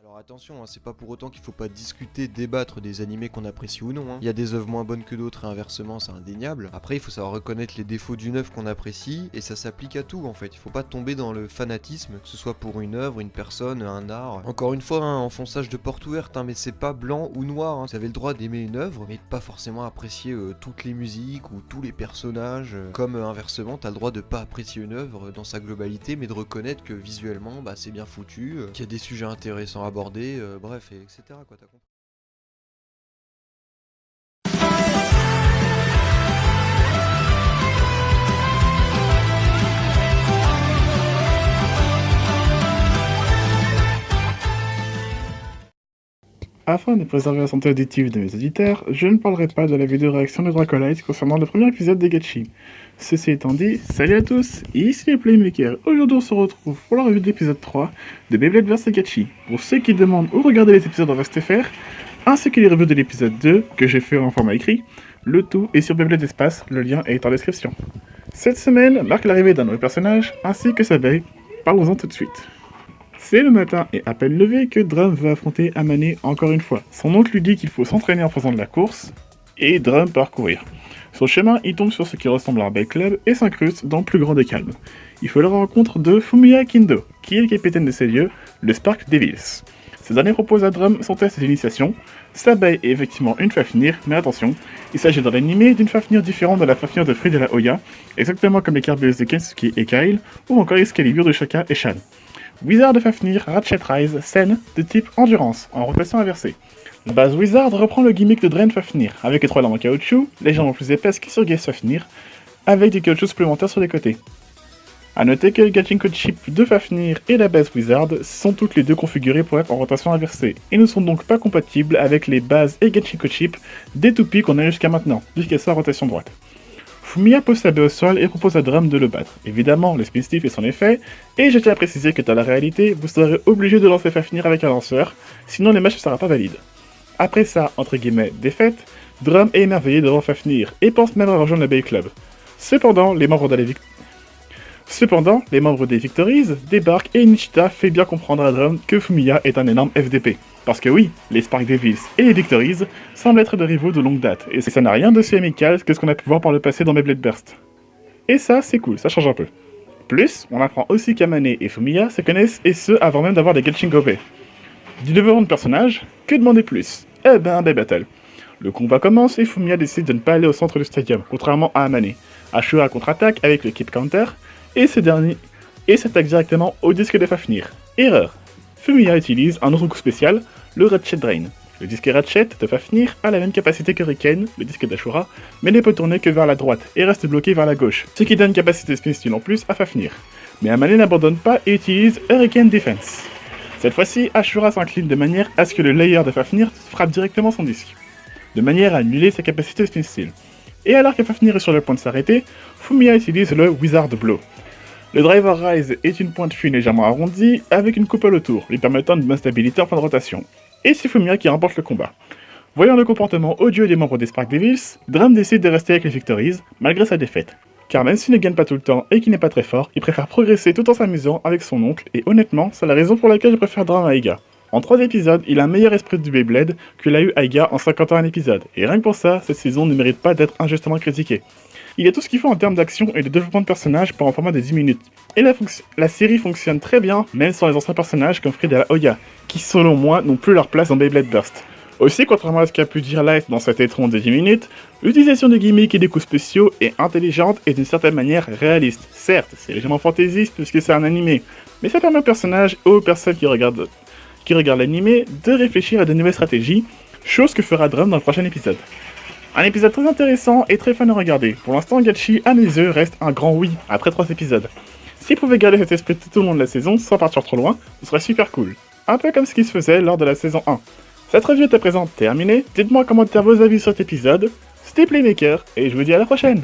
Alors attention, c'est pas pour autant qu'il faut pas discuter, débattre des animés qu'on apprécie ou non. Il y a des œuvres moins bonnes que d'autres et inversement, c'est indéniable. Après, il faut savoir reconnaître les défauts d'une œuvre qu'on apprécie et ça s'applique à tout en fait. Il faut pas tomber dans le fanatisme, que ce soit pour une œuvre, une personne, un art. Encore une fois, enfonçage de porte ouverte, mais c'est pas blanc ou noir. Vous avez le droit d'aimer une œuvre, mais de pas forcément apprécier toutes les musiques ou tous les personnages. Comme inversement, t'as le droit de pas apprécier une œuvre dans sa globalité, mais de reconnaître que visuellement, c'est bien foutu, qu'il y a des sujets intéressants à aborder, bref, et etc. quoi, t'as compris. Afin de préserver la santé auditive de mes auditeurs, je ne parlerai pas de la vidéo réaction de Dracolite concernant le premier épisode des Gachi. Ceci étant dit, salut à tous, ici les Playmakers. Aujourd'hui on se retrouve pour la revue de l'épisode 3 de Beyblade vs Gachi. Pour ceux qui demandent où regarder les épisodes en VSTFR, ainsi que les revues de l'épisode 2, que j'ai fait en format écrit, le tout est sur Beyblade Espace, le lien est en description. Cette semaine marque l'arrivée d'un nouveau personnage, ainsi que sa veille. Parlons-en tout de suite. C'est le matin et à peine levé que Drum va affronter Amane encore une fois. Son oncle lui dit qu'il faut s'entraîner en faisant de la course, et Drum part courir. Sur le chemin, il tombe sur ce qui ressemble à un bel club et s'incruste dans le plus grand des calmes. Il fait la rencontre de Fumiya Kindo, qui est le capitaine de ces lieux, le Spark Devils. Ce dernier propose à Drum son test d'initiation. Sabai est effectivement une Fafnir, mais attention, il s'agit dans l'anime d'une Fafnir différente de la Fafnir de Free de la Oya, exactement comme les Carbeus de Kensuke et Kyle, ou encore Excalibur de Shaka et Shan. Wizard de Fafnir, Ratchet Rise, scène de type Endurance, en rotation inversée. La base Wizard reprend le gimmick de Drain Fafnir, avec les 3 lames en caoutchouc, légèrement plus épaisses que sur Geass Fafnir, avec des caoutchoucs supplémentaires sur les côtés. A noter que le Gachinko Chip de Fafnir et la base Wizard sont toutes les deux configurées pour être en rotation inversée, et ne sont donc pas compatibles avec les bases et Gachinko Chip des toupies qu'on a jusqu'à maintenant, puisqu'elles sont en rotation droite. Fumiya pose sa baie au sol et propose à Drum de le battre. Évidemment, le spin stiff est son effet, et je tiens à préciser que dans la réalité, vous serez obligé de lancer Fafnir avec un lanceur, sinon le match ne sera pas valide. Après ça, entre guillemets, défaite, Drum est émerveillé devant Fafnir, et pense même à rejoindre le Bay Club. Cependant, les membres des Victories débarquent et Nichita fait bien comprendre à Drum que Fumiya est un énorme FDP. Parce que oui, les Spark Devils et les Victories semblent être des rivaux de longue date, et ça n'a rien de si amical que ce qu'on a pu voir par le passé dans Beyblade Burst. Et ça, c'est cool, ça change un peu. Plus, on apprend aussi qu'Amane et Fumiya se connaissent, et ce, avant même d'avoir des Gachingobe. Du développement de personnage, que demander plus? Eh ben, des battles. Le combat commence et Fumiya décide de ne pas aller au centre du stadium, contrairement à Amane. Ashura contre-attaque avec le Keep Counter, et ce dernier s'attaque directement au disque de Fafnir. Erreur. Fumiya utilise un autre coup spécial, le Ratchet Drain. Le disque Ratchet de Fafnir a la même capacité que Riken, le disque d'Ashura, mais ne peut tourner que vers la droite et reste bloqué vers la gauche, ce qui donne une capacité spin steel en plus à Fafnir. Mais Amane n'abandonne pas et utilise Hurricane Defense. Cette fois-ci, Ashura s'incline de manière à ce que le layer de Fafnir frappe directement son disque, de manière à annuler sa capacité spin steel. Et alors que Fafnir est sur le point de s'arrêter, Fumiya utilise le Wizard Blow. Le Driver Rise est une pointe fine légèrement arrondie, avec une coupole autour, lui permettant une bonne stabilité en fin de rotation. Et c'est Fumiya qui remporte le combat. Voyant le comportement odieux des membres des Spark Devils, Drum décide de rester avec les Victories, malgré sa défaite. Car même s'il ne gagne pas tout le temps et qu'il n'est pas très fort, il préfère progresser tout en s'amusant avec son oncle, et honnêtement, c'est la raison pour laquelle je préfère Drum à Aiga. En 3 épisodes, il a un meilleur esprit du Beyblade que l'a eu Aiga en 50 ans un épisode, et rien que pour ça, cette saison ne mérite pas d'être injustement critiquée. Il y a tout ce qu'il faut en termes d'action et de développement de personnages pour un format de 10 minutes. Et la série fonctionne très bien, même sans les anciens personnages comme Free de la Oya, qui selon moi n'ont plus leur place dans Beyblade Burst. Aussi, contrairement à ce qu'a pu dire Light dans cette étron de 10 minutes, l'utilisation de gimmicks et des coups spéciaux est intelligente et d'une certaine manière réaliste. Certes, c'est légèrement fantaisiste puisque c'est un animé, mais ça permet aux personnages et aux personnes qui regardent l'animé de réfléchir à de nouvelles stratégies, chose que fera Drum dans le prochain épisode. Un épisode très intéressant et très fun à regarder. Pour l'instant, Gachi, à mes yeux, reste un grand oui après 3 épisodes. S'il pouvait garder cet esprit tout au long de la saison sans partir trop loin, ce serait super cool. Un peu comme ce qui se faisait lors de la saison 1. Cette review est à présent terminée. Dites-moi en commentaire vos avis sur cet épisode. C'était Playmaker et je vous dis à la prochaine.